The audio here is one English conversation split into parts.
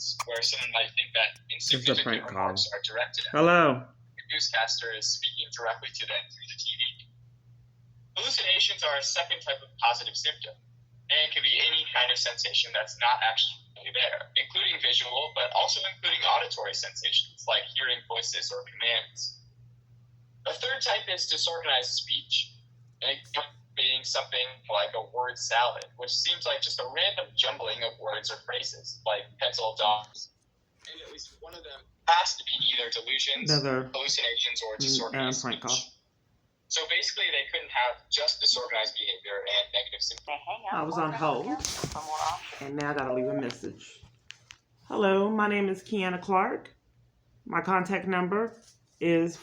instance where someone might think that This is a insignificant prank call. remarks are directed at Hello. the newscaster is speaking directly to them through the TV. Hallucinations are a second type of positive symptom, and can be any kind of sensation that's not actually there, including visual, but also including auditory sensations like hearing voices or commands. A third type is disorganized speech, and it being something like a word salad, which seems like just a random jumbling of words or phrases, like pencil dogs. And at least one of them has to be either delusions, hallucinations, or disorganized prank speech. call. So basically, they couldn't have just disorganized behavior and negative symptoms. I was on hold, and now I gotta leave a message. Hello, my name is Kiana Clark. My contact number is...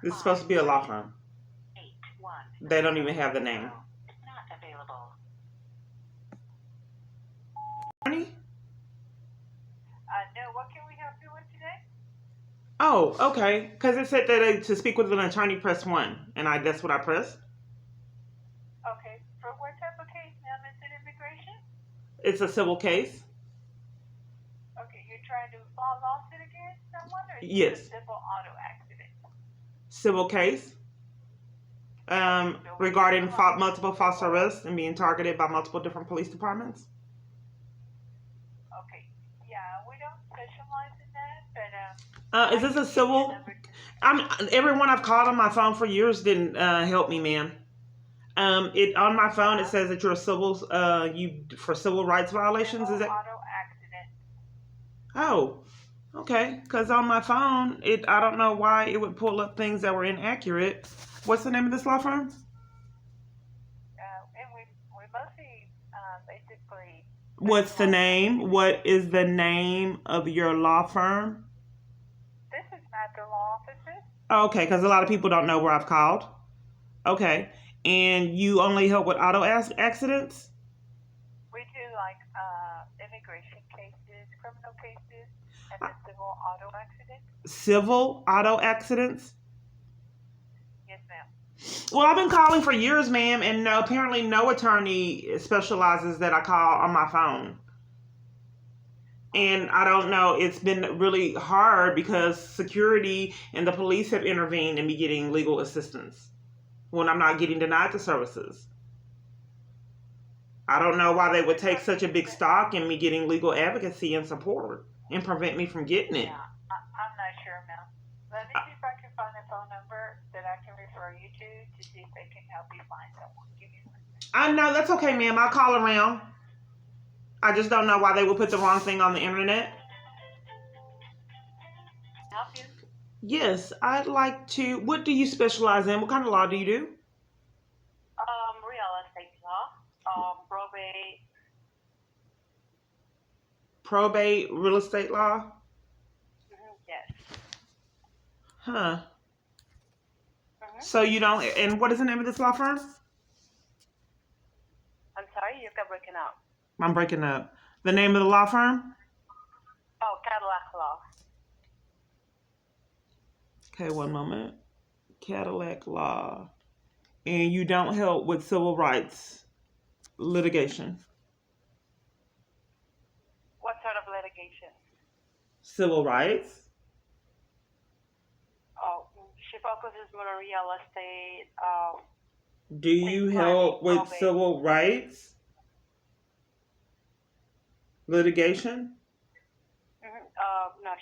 This is supposed to be a law firm. They don't even have the name. No, what can we help you with today? Oh, okay. Because it said that to speak with an attorney, press 1. And that's what I pressed. Okay. For what type of case, ma'am? Is it immigration? It's a civil case. Okay. You're trying to file a lawsuit against someone? Or is Yes. it a civil auto accident? Civil case. Regarding multiple false arrests and being targeted by multiple different police departments. Okay. Yeah, we don't specialize in that, but is this a civil? Everyone I've called on my phone for years didn't help me, ma'am. On my phone it says that you're a civil for civil rights violations. Is it? Auto accident. Oh, okay. Because on my phone, I don't know why it would pull up things that were inaccurate. What's the name of this law firm? And we mostly basically. What's the name? What is the name of your law firm? This is not the law offices. Okay, because a lot of people don't know where I've called. Okay, and you only help with auto accidents? We do like immigration cases, criminal cases, and the civil auto accidents. Civil auto accidents? Yes, ma'am. Well, I've been calling for years, ma'am, and apparently no attorney specializes that I call on my phone. And I don't know, it's been really hard because security and the police have intervened in me getting legal assistance when I'm not getting denied the services. I don't know why they would take such a big stock in me getting legal advocacy and support and prevent me from getting it. Yeah, I'm not sure, ma'am. Let me see if I can find a phone number that I can refer you to see if they can help you find someone. Give me 1 second. I know, that's okay, ma'am. I'll call around. I just don't know why they would put the wrong thing on the internet. Help you? Yes, I'd like to. What do you specialize in? What kind of law do you do? Real estate law, probate. Probate, real estate law? Yes. Huh. So you don't, and what is the name of this law firm? I'm sorry, you got breaking up. I'm breaking up. The name of the law firm? Oh, Cadillac Law. Okay, one moment. Cadillac Law. And you don't help with civil rights litigation? What sort of litigation? Civil rights? Oh, she focuses more on real estate. Do you help with civil rights litigation? No,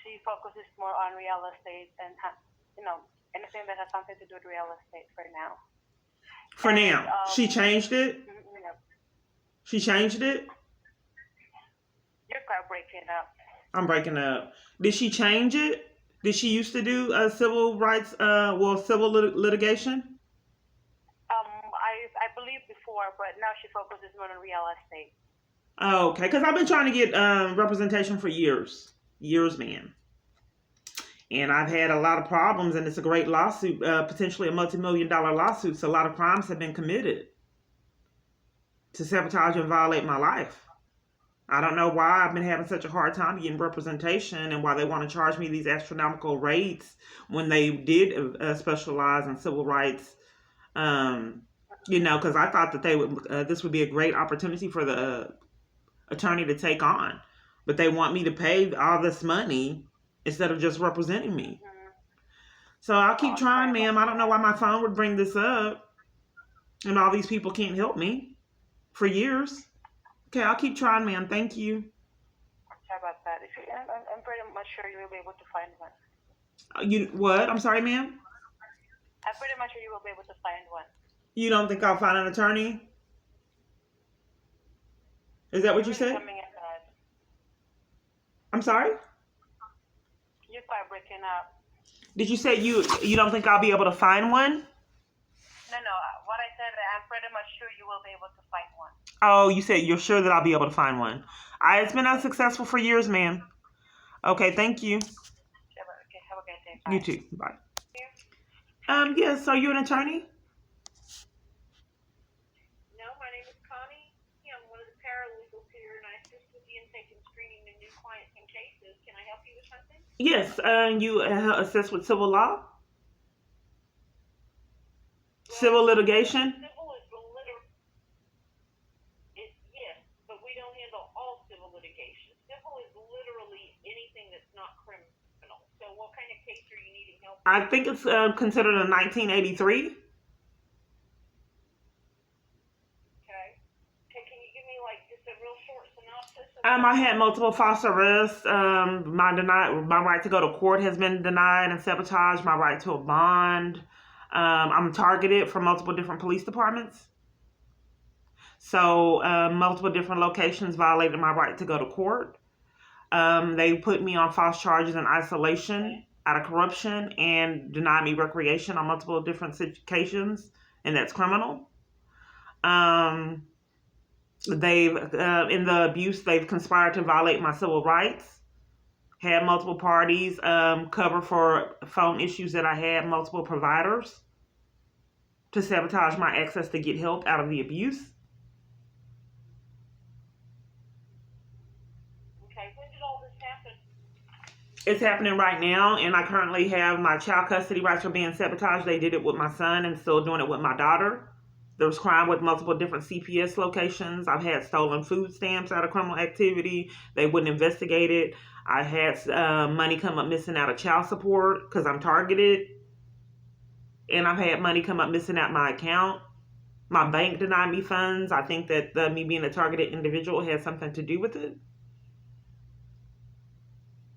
she focuses more on real estate and anything that has something to do with real estate for now. For now, she changed it. She changed it. You're quite breaking up. I'm breaking up. Did she change it? Did she used to do civil rights? Civil litigation. I believe before, but now she focuses more on real estate. Oh, okay, because I've been trying to get representation for years, man. And I've had a lot of problems, and it's a great lawsuit, potentially a multi-million-dollar lawsuit. So a lot of crimes have been committed to sabotage and violate my life. I don't know why I've been having such a hard time getting representation and why they want to charge me these astronomical rates when they did specialize in civil rights. Because I thought that this would be a great opportunity for the attorney to take on, but they want me to pay all this money instead of just representing me. Mm-hmm. So I'll keep Oh, trying, sorry ma'am. about I don't know why my phone would bring this up, and all these people can't help me for years. Okay, I'll keep trying, ma'am. Thank you. Sorry about that. I'm pretty much sure you will be able to find one. You what? I'm sorry, ma'am. I'm pretty much sure you will be able to find one. You don't think I'll find an attorney? Is that what you You're said? coming in bad. I'm sorry. You're quite breaking up. Did you say you don't think I'll be able to find one? No. What I said, I'm pretty much sure you will be able to find one. Oh, you said you're sure that I'll be able to find one. It's been unsuccessful for years, ma'am. Okay, thank you. Okay, have a good day. Bye. You too. Bye. Yes, are you an attorney? No, my name is Connie. I'm one of the paralegals here, and I assist with the intake and screening of new clients and cases. Can I help you with something? Yes, you assist with civil law? Civil litigation? Civil is yes, but we don't handle all civil litigation. Civil is literally anything that's not criminal. So what kind of case are you needing help with? I think it's considered a 1983. Can you give me just a real short synopsis? I had multiple false arrests. My right to go to court has been denied and sabotaged. My right to a bond. I'm targeted from multiple different police departments. So multiple different locations violated my right to go to court. They put me on false charges in isolation out of corruption and denied me recreation on multiple different occasions, and that's criminal. They've in the abuse, they've conspired to violate my civil rights. Had multiple parties cover for phone issues that I had, multiple providers to sabotage my access to get help out of the abuse. Okay, when did all this happen? It's happening right now, and I currently have my child custody rights are being sabotaged. They did it with my son and still doing it with my daughter. There was crime with multiple different CPS locations. I've had stolen food stamps out of criminal activity. They wouldn't investigate it. I had money come up missing out of child support because I'm targeted. And I've had money come up missing out my account. My bank denied me funds. I think that me being a targeted individual has something to do with it.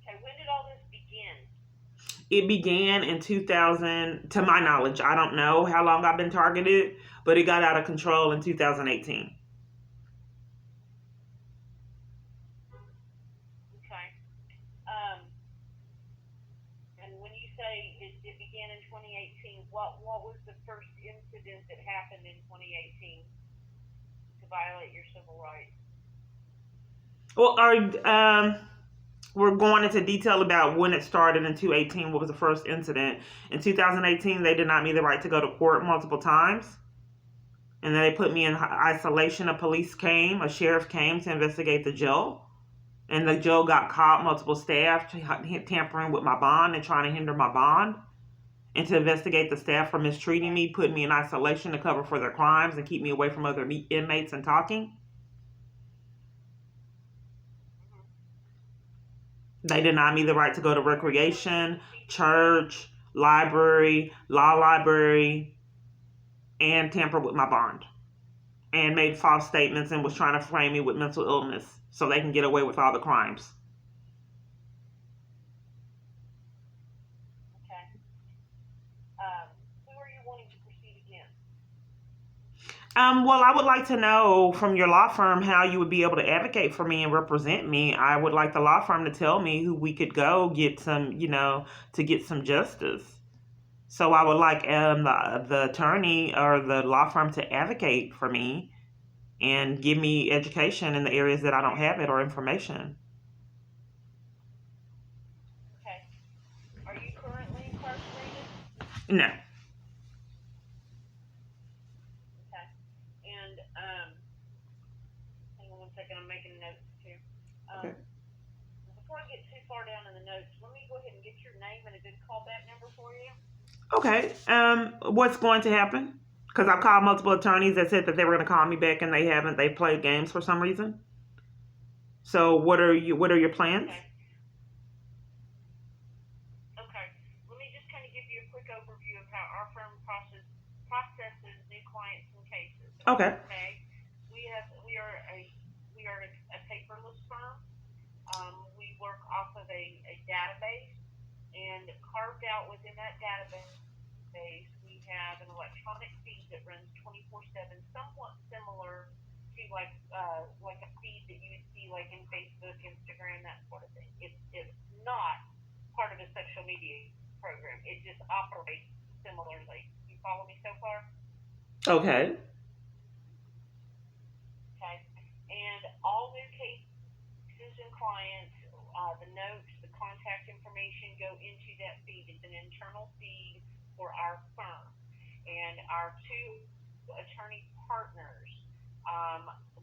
Okay, when did all this begin? It began in 2000, to my knowledge. I don't know how long I've been targeted, but it got out of control in 2018. Okay. And when you say it began in 2018, what was the first incident that happened in 2018 to violate your civil rights? Well, we're going into detail about when it started in 2018. What was the first incident? In 2018, they denied me the right to go to court multiple times. And then they put me in isolation. A sheriff came to investigate the jail. And the jail got caught, multiple staff tampering with my bond and trying to hinder my bond. And to investigate the staff for mistreating me, put me in isolation to cover for their crimes and keep me away from other inmates and talking. They denied me the right to go to recreation, church, library, law library, and tampered with my bond. And made false statements and was trying to frame me with mental illness so they can get away with all the crimes. Okay. Who are you wanting to proceed against? Well, I would like to know from your law firm how you would be able to advocate for me and represent me. I would like the law firm to tell me who we could go get some, to get some justice. So I would like the attorney or the law firm to advocate for me and give me education in the areas that I don't have it or information. Okay. Are you currently incarcerated? No. Okay. And hang on one second, I'm making notes too. Okay. Before I get too far down in the notes, let me go ahead and get your name and a good callback number for you. Okay. What's going to happen? Because I've called multiple attorneys that said that they were going to call me back and they haven't. They played games for some reason. So what are your plans? Okay. Okay. Let me just kind of give you a quick overview of how our firm processes new clients and cases. Okay. Okay. We are a paperless firm. We work off of a database, and carved out within that database, we have an electronic feed that runs 24/7, somewhat similar to like a feed that you would see like in Facebook, Instagram, that sort of thing. It's not part of a social media program. It just operates similarly. You follow me so far? Okay. Okay. And all new cases and clients, the notes, the contact information go into that feed. It's an internal feed for our firm. And our two attorney partners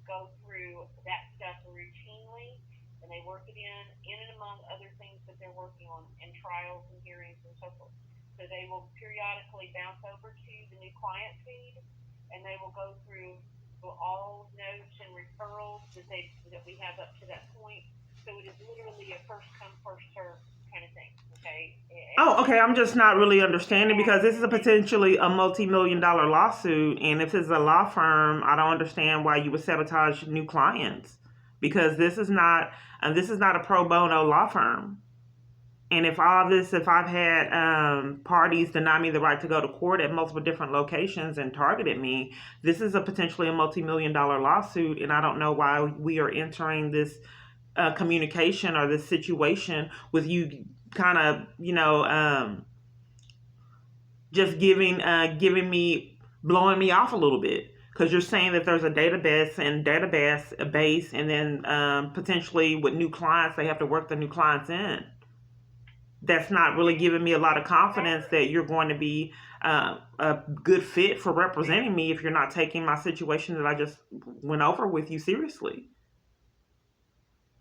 go through that stuff routinely, and they work it in and among other things that they're working on in trials and hearings and so forth. So they will periodically bounce over to the new client feed, and they will go through all notes and referrals that we have up to that point. So it is literally a first come first serve kind of thing. Okay. Oh, okay. I'm just not really understanding because this is a potentially a multi-million-dollar lawsuit, and if it's a law firm, I don't understand why you would sabotage new clients because this is not a pro bono law firm. And if I've had parties deny me the right to go to court at multiple different locations and targeted me, this is a potentially a multi-million-dollar lawsuit, and I don't know why we are entering this communication or this situation with you kind of, just giving me, blowing me off a little bit. Because you're saying that there's a database, and then potentially with new clients, they have to work the new clients in. That's not really giving me a lot of confidence that you're going to be a good fit for representing me if you're not taking my situation that I just went over with you seriously.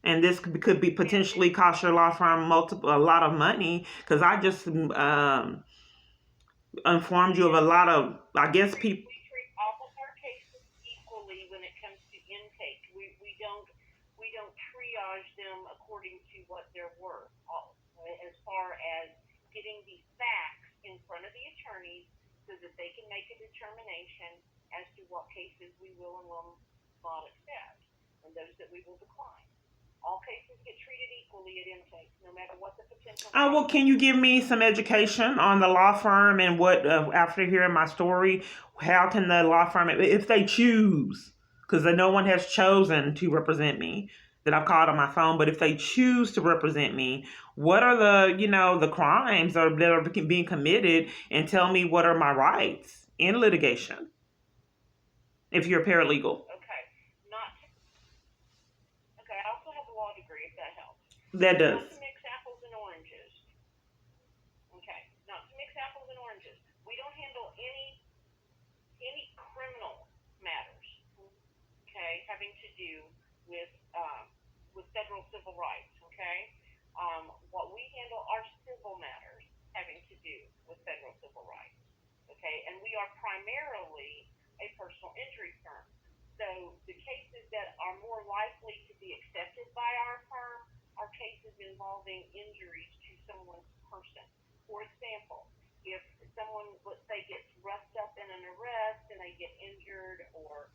And this could be potentially cost your law firm a lot of money because I just informed you of a lot of, I guess, people. We treat all of our cases equally when it comes to intake. We don't triage them according to what they're worth. As far as getting the facts in front of the attorneys so that they can make a determination as to what cases we will and will not accept and those that we will decline. All cases get treated equally at intake, no matter what the potential. Well, can you give me some education on the law firm and what, after hearing my story, how can the law firm, if they choose, because no one has chosen to represent me that I've called on my phone, but if they choose to represent me, what are the crimes that are being committed, and tell me what are my rights in litigation if you're a paralegal. I also have a law degree, if that helps. That does. Not to mix apples and oranges. Okay, not to mix apples and oranges. We don't handle any criminal matters, okay, having to do with federal civil rights, okay? What we handle are civil matters having to do with federal civil rights, okay? And we are primarily a personal injury firm. So the cases that are more likely to be accepted by our firm are cases involving injuries to someone's person. For example, if someone, let's say, gets roughed up in an arrest and they get injured, or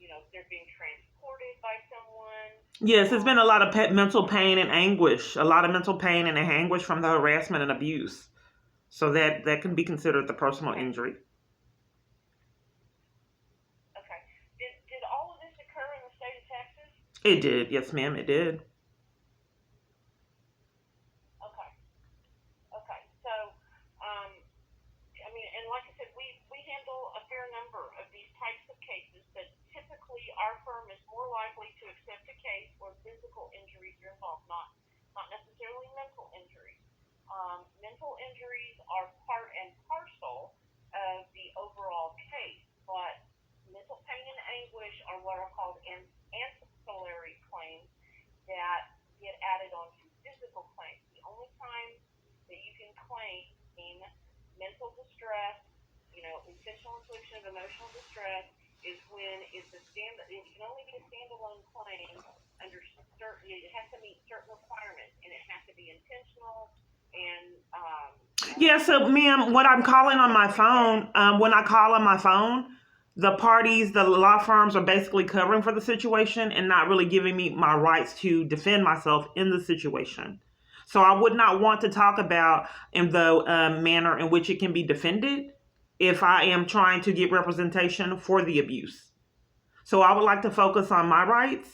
if they're being transported by someone. Yes, there's been a lot of mental pain and anguish, from the harassment and abuse. So that can be considered the personal injury. Okay. Did all of this occur in the state of Texas? It did. Yes, ma'am, it did. Okay. So, and like I said, we handle a fair number of these types of cases, but typically our firm is more likely to accept a case where physical injuries are involved, not necessarily mental injuries. Mental injuries are part and parcel of the overall case, but mental pain and anguish are what are called ancillary claims that get added onto physical claims. The only time that you can claim mental distress, intentional infliction of emotional distress, is when it can only be a standalone claim under it has to meet certain requirements, and it has to be intentional. And Yeah, so ma'am, what I'm calling on my phone, when I call on my phone, the parties, the law firms are basically covering for the situation and not really giving me my rights to defend myself in the situation. So I would not want to talk about in the manner in which it can be defended if I am trying to get representation for the abuse. So I would like to focus on my rights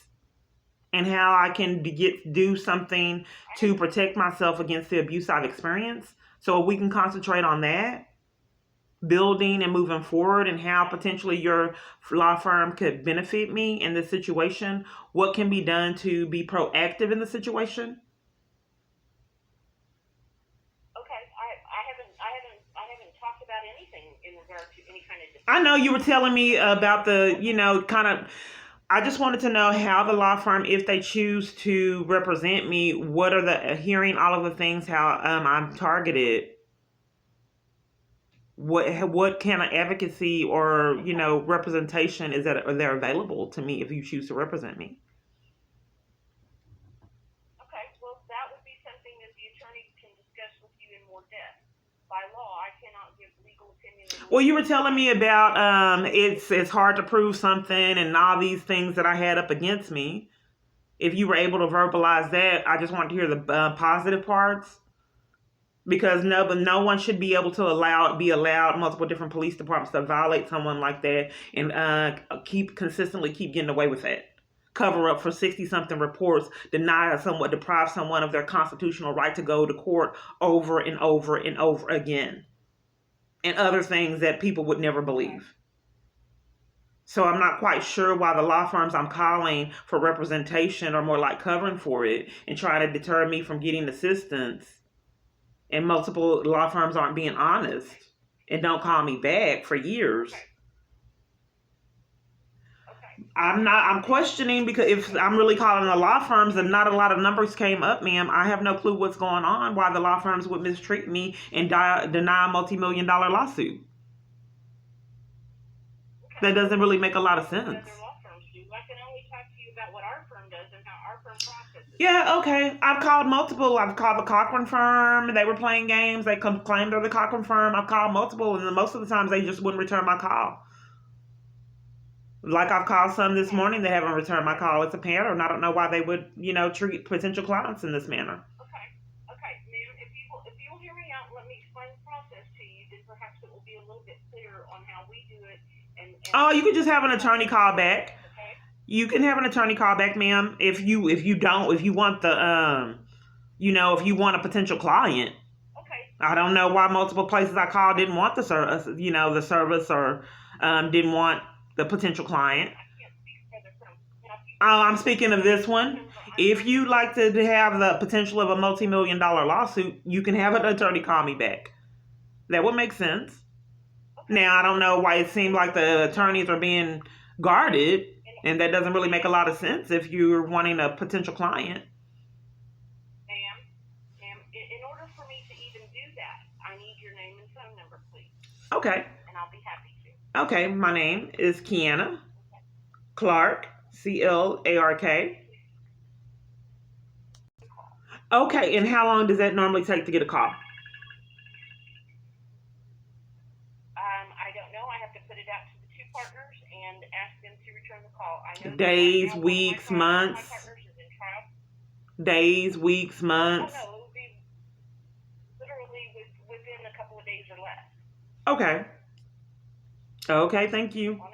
and how I can do something to protect myself against the abuse I've experienced. So we can concentrate on that, building and moving forward, and how potentially your law firm could benefit me in this situation. What can be done to be proactive in the situation? okay, I haven't talked about anything in regard to any kind of. I know you were telling me about the, kind of. I just wanted to know how the law firm, if they choose to represent me, what are the hearing all of the things, how I'm targeted. What kind of advocacy or representation is that are there available to me if you choose to represent me? Okay, well, that would be something that the attorney can discuss with you in more depth. By law, I cannot give legal opinion. Well, you were telling me about it's hard to prove something and all these things that I had up against me. If you were able to verbalize that, I just want to hear the positive parts. Because no one should be able to be allowed multiple different police departments to violate someone like that and consistently keep getting away with that. Cover up for 60-something reports, deprive someone of their constitutional right to go to court over and over and over again, and other things that people would never believe. So I'm not quite sure why the law firms I'm calling for representation are more like covering for it and trying to deter me from getting assistance. And multiple law firms aren't being honest and don't call me back for years. Okay. I'm questioning because if I'm really calling the law firms and not a lot of numbers came up, ma'am, I have no clue what's going on, why the law firms would mistreat me and deny a multi-million-dollar lawsuit. Okay. That doesn't really make a lot of sense. Other law firms do. I can only talk to you about what our firm does and how our firm processes. Yeah, okay. I've called multiple. I've called the Cochran firm. They were playing games. They claimed they're the Cochran firm. I've called multiple, and most of the times they just wouldn't return my call. Like I've called some this morning, they haven't returned my call. It's a pattern. I don't know why they would, treat potential clients in this manner. Okay, ma'am. If you will hear me out and let me explain the process to you, then perhaps it will be a little bit clearer on how we do it. Oh, you could just have an attorney call back. You can have an attorney call back, ma'am. If you want the if you want a potential client. Okay. I don't know why multiple places I called didn't want the service, the service, or didn't want the potential client. I'm speaking of this one. If you'd like to have the potential of a multi-million-dollar lawsuit, you can have an attorney call me back. That would make sense. Now, I don't know why it seemed like the attorneys are being guarded. And that doesn't really make a lot of sense if you're wanting a potential client. Ma'am, in order for me to even do that, I need your name and phone number, please. Okay. And I'll be happy to. Okay, my name is Kiana Clark, C-L-A-R-K. Okay, and how long does that normally take to get a call? I don't know. I have to put it out to the two partners and ask them to return the call. I know days, weeks, months. Days, weeks, months. Oh, no, it will be literally within a couple of days or less. Okay. Okay, thank you. On